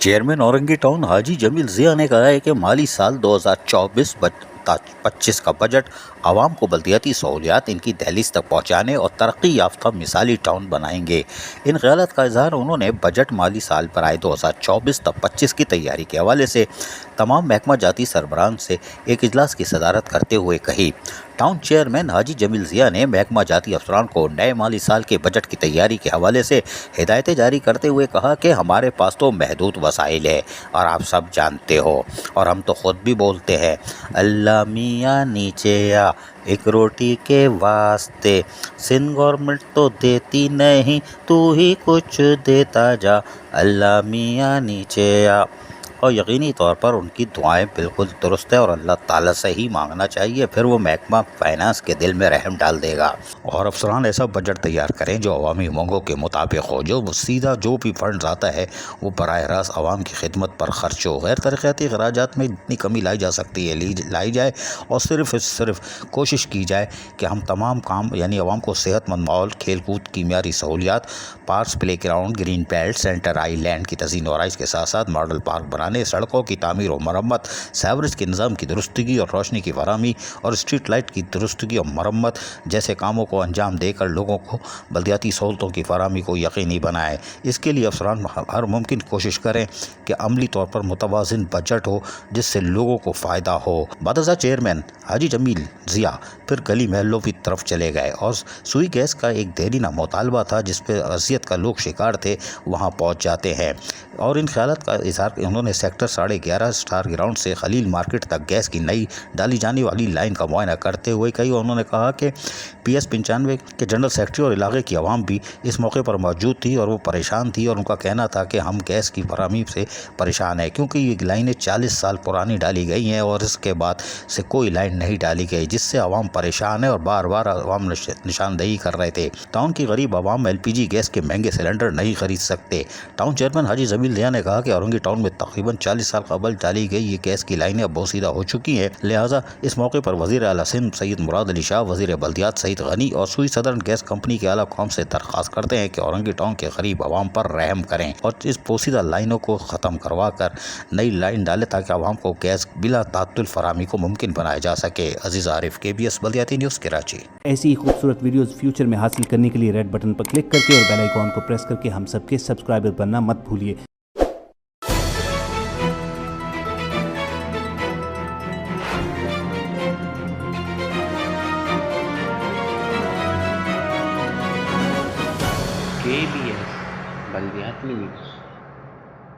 Chairman Orangi town حاجی جمیل ضیاء نے کہا ہے کہ مالی سال 2024-25 کا بجٹ عوام کو بلدیاتی سہولیات ان کی دہلیز تک پہنچانے اور ترقی یافتہ مثالی ٹاؤن بنائیں گے۔ ان خیالات کا اظہار انہوں نے بجٹ مالی سال برائے 2024-25 کی تیاری کے حوالے سے تمام محکمہ جاتی سربراہان سے ایک اجلاس کی صدارت کرتے ہوئے کہی۔ ٹاؤن چیئرمین حاجی جمیل ضیاء نے محکمہ جاتی افسران کو نئے مالی سال کے بجٹ کی تیاری کے حوالے سے ہدایتیں جاری کرتے ہوئے کہا کہ ہمارے پاس تو محدود وسائل ہے اور آپ سب جانتے ہو اور ہم تو خود بھی بولتے ہیں، اللہ میاں نیچے آ ایک روٹی کے واسطے، سندھ گورنمنٹ تو دیتی نہیں تو ہی کچھ دیتا جا، اللہ میاں نیچے آ۔ اور یقینی طور پر ان کی دعائیں بالکل درست ہے اور اللہ تعالیٰ سے ہی مانگنا چاہیے، پھر وہ محکمہ فائنانس کے دل میں رحم ڈال دے گا اور افسران ایسا بجٹ تیار کریں جو عوامی مانگوں کے مطابق ہو، جو سیدھا جو بھی فنڈز آتا ہے وہ براہ راست عوام کی خدمت پر خرچ ہو۔ غیر ترقیاتی اخراجات میں جتنی کمی لائی جا سکتی ہے لائی جائے اور صرف کوشش کی جائے کہ ہم تمام کام یعنی عوام کو صحت مند ماحول، کھیل کود کی معیاری سہولیات، parks, play ground, green belt, centre آئی لینڈ کی تزئین و آرائش کے ساتھ ساتھ ماڈل پارک بنانے، سڑکوں کی تعمیر و مرمت، سیوریج کے نظام کی درستگی اور روشنی کی فراہمی اور اسٹریٹ لائٹ کی درستگی اور مرمت جیسے کاموں کو انجام دے کر لوگوں کو بلدیاتی سہولتوں کی فراہمی کو یقینی بنائے۔ اس کے لیے افسران ہر ممکن کوشش کریں کہ عملی طور پر متوازن بجٹ ہو جس سے لوگوں کو فائدہ ہو۔ بعد ازاں چیئرمین حاجی جمیل ضیاء پھر گلی محلوں کی طرف چلے گئے اور سوئی گیس کا ایک دیرینہ مطالبہ تھا جس پہ اذیت کا لوگ شکار تھے وہاں پہنچ جاتے ہیں، اور ان خیالات کا اظہار انہوں نے سیکٹر 11.5 اسٹار گراؤنڈ سے خلیل مارکیٹ تک گیس کی نئی ڈالی جانے والی لائن کا معائنہ کرتے ہوئے کہی، اور انہوں نے کہا کہ پی ایس 95 کے جنرل سیکرٹری اور علاقے کی عوام بھی اس موقع پر موجود تھی اور وہ پریشان تھی اور ان کا کہنا تھا کہ ہم گیس کی فراہمی سے پریشان ہیں کیونکہ یہ لائنیں 40 سال پرانی ڈالی گئی ہیں اور اس کے بعد سے کوئی لائن نہیں ڈالی گئی جس سے عوام پریشان ہے اور بار بار عوام نشاندہی کر رہے تھے۔ ٹاؤن کی غریب عوام ایل پی جی گیس کے مہنگے سلنڈر نہیں خرید سکتے۔ ٹاؤن چیئرمین حاجی جمیل ضیاء نے کہا کہ اورنگی ٹاؤن میں تقریباً 40 سال قبل ڈالی گئی یہ گیس کی لائنیں اب بوسیدہ ہو چکی ہیں، لہٰذا اس موقع پر وزیر اعلیٰ سندھ سید مراد علی شاہ، وزیر بلدیات سعید غنی اور سوئی صدرن گیس کمپنی کے اعلیٰ قوم سے درخواست کرتے ہیں کہ اورنگی ٹاؤن کے غریب عوام پر رحم کریں اور اس بوسیدہ لائنوں کو ختم کروا کر نئی لائن ڈالیں تاکہ عوام کو گیس بلا تعطل فراہمی کو ممکن بنایا جا سکے۔ عزیز عارف، KBS بلدیاتی نیوز، کراچی۔ ایسی ہی خوبصورت ویڈیوز فیوچر میں حاصل کرنے کے لیے ریڈ بٹن پر کلک کر کے اور بیل آئیکن کو پریس کر کے ہم سب کے سبسکرائبر بننا مت بھولیے۔ KBS بلدیاتی نیوز۔